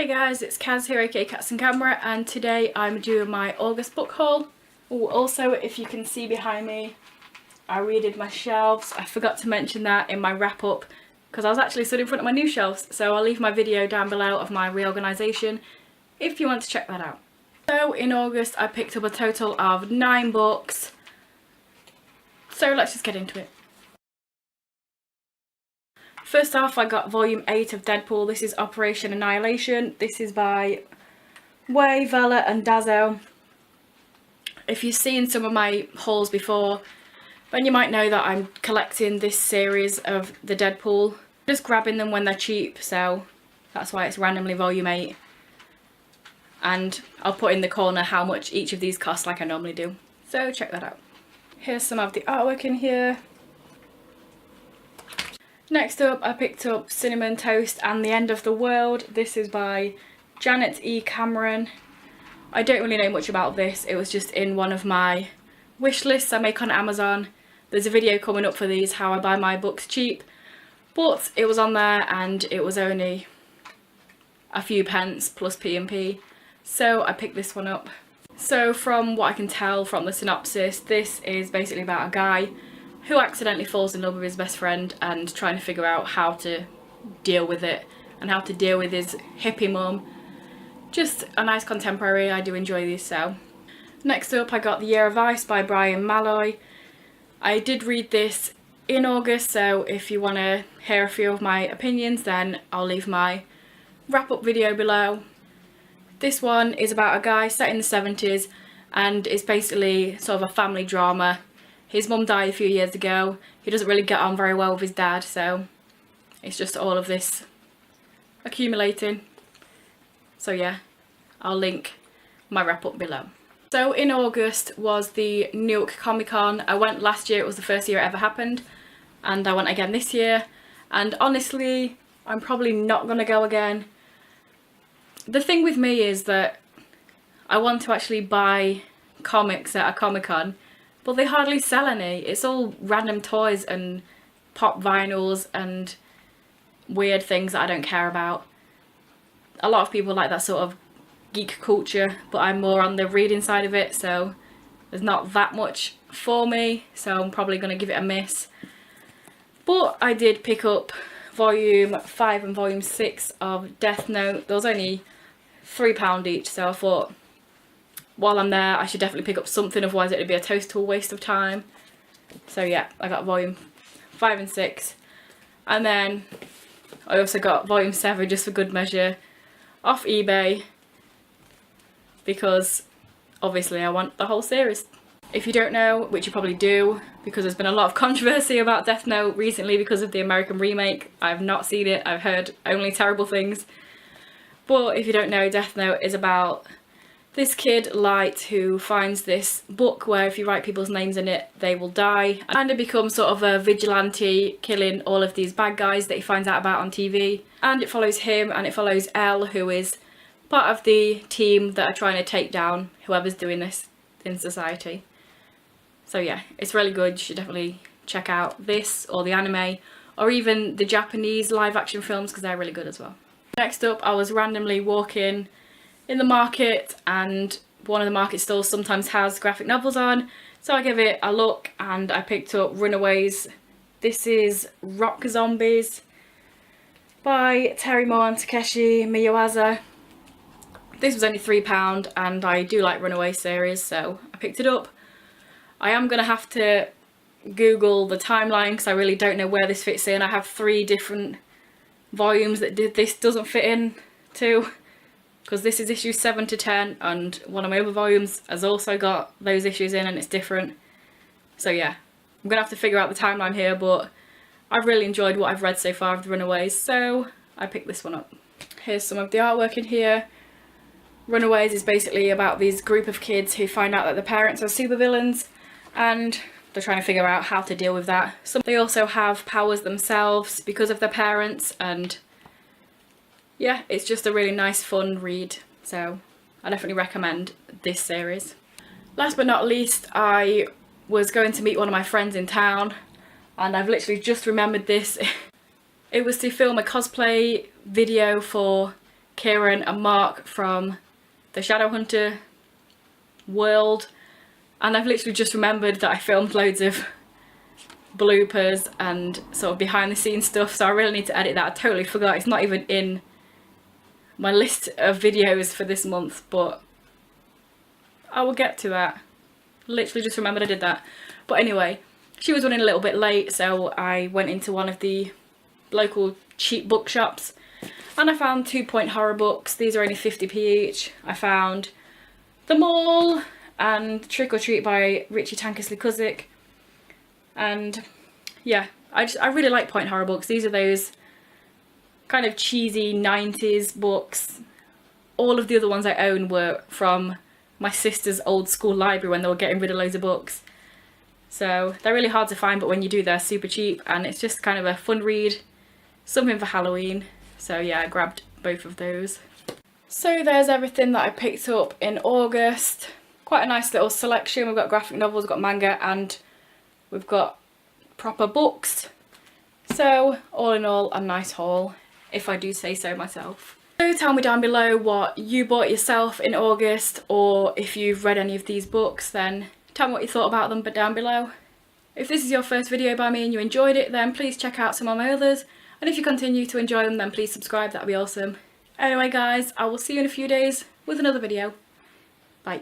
Hey guys, it's Kaz here, aka Cats and Camera, and today I'm doing my August book haul. Oh, also, if you can see behind me, I redid my shelves. I forgot to mention that in my wrap up because I was actually stood in front of my new shelves, so I'll leave my video down below of my reorganisation if you want to check that out. So in August I picked up a total of 9 books, so let's just get into it. First off, I got volume 8 of Deadpool. This is Operation Annihilation. This is by Way, Vela and Dazzo. If you've seen some of my hauls before, then you might know that I'm collecting this series of the Deadpool. Just grabbing them when they're cheap, so that's why it's randomly volume 8. And I'll put in the corner how much each of these cost like I normally do. So check that out. Here's some of the artwork in here. Next up, I picked up Cinnamon Toast and the End of the World. This is by Janet E. Cameron. I don't really know much about this. It was just in one of my wish lists I make on Amazon. There's a video coming up for these, how I buy my books cheap. But it was on there and it was only a few pence plus P&P. So I picked this one up. So from what I can tell from the synopsis, this is basically about a guy who accidentally falls in love with his best friend and trying to figure out how to deal with it and how to deal with his hippie mum. Just a nice contemporary. I do enjoy these. So next up I got The Year of Ice by Brian Malloy. I did read this in August, so if you want to hear a few of my opinions then I'll leave my wrap up video below. This one is about a guy set in the 70s and it's basically sort of a family drama. His mum died a few years ago. He doesn't really get on very well with his dad, so it's just all of this accumulating. So yeah, I'll link my wrap up below. So in August was the New York Comic Con. I went last year, it was the first year it ever happened, and I went again this year, and honestly I'm probably not gonna go again. The thing with me is that I want to actually buy comics at a Comic Con, but they hardly sell any. It's all random toys and pop vinyls and weird things that I don't care about. A lot of people like that sort of geek culture, but I'm more on the reading side of it, so there's not that much for me, so I'm probably going to give it a miss. But I did pick up volume 5 and volume 6 of Death Note. There was only £3 each, so I thought while I'm there I should definitely pick up something, otherwise it would be a total waste of time. So yeah, I got volume 5 and 6, and then I also got volume 7 just for good measure off eBay because obviously I want the whole series. If you don't know, which you probably do because there's been a lot of controversy about Death Note recently because of the American remake. I've not seen it, I've heard only terrible things. But if you don't know, Death Note is about this kid, Light, who finds this book where if you write people's names in it, they will die. And it becomes sort of a vigilante, killing all of these bad guys that he finds out about on TV. And it follows him and it follows Elle, who is part of the team that are trying to take down whoever's doing this in society. So yeah, it's really good. You should definitely check out this or the anime or even the Japanese live action films because they're really good as well. Next up, I was randomly walking in the market and one of the market stalls sometimes has graphic novels on, so I gave it a look and I picked up Runaways. This is Rock Zombies by Terry Moore and Takeshi Miyawaza. This was only £3 and I do like Runaway series, so I picked it up. I am going to have to Google the timeline because I really don't know where this fits in. I have 3 different volumes that this doesn't fit in to, because this is issues 7 to 10 and one of my other volumes has also got those issues in and it's different. So yeah, I'm gonna have to figure out the timeline here, but I've really enjoyed what I've read so far of the Runaways, so I picked this one up. Here's some of the artwork in here. Runaways is basically about these group of kids who find out that their parents are supervillains and they're trying to figure out how to deal with that. They also have powers themselves because of their parents, and yeah, it's just a really nice fun read, so I definitely recommend this series. Last but not least, I was going to meet one of my friends in town and I've literally just remembered this. It was to film a cosplay video for Kieran and Mark from the Shadowhunter world, and I've literally just remembered that I filmed loads of bloopers and sort of behind the scenes stuff, so I really need to edit that. I totally forgot, it's not even in my list of videos for this month, but I will get to that. Literally just remembered I did that. But anyway, she was running a little bit late, so I went into one of the local cheap bookshops and I found 2 Point horror books. These are only 50p each. I found The Mall and Trick or Treat by Richie Tankersley Cusick. And yeah, I really like Point horror books. These are those kind of cheesy 90s books. All of the other ones I own were from my sister's old school library when they were getting rid of loads of books. So they're really hard to find, but when you do, they're super cheap, and it's just kind of a fun read, something for Halloween. So yeah, I grabbed both of those. So there's everything that I picked up in August. Quite a nice little selection. We've got graphic novels, we've got manga, and we've got proper books. So all in all, a nice haul, if I do say so myself. So tell me down below what you bought yourself in August, or if you've read any of these books, then tell me what you thought about them down below. If this is your first video by me and you enjoyed it, then please check out some of my others, and if you continue to enjoy them, then please subscribe, that'd be awesome. Anyway guys, I will see you in a few days with another video. Bye.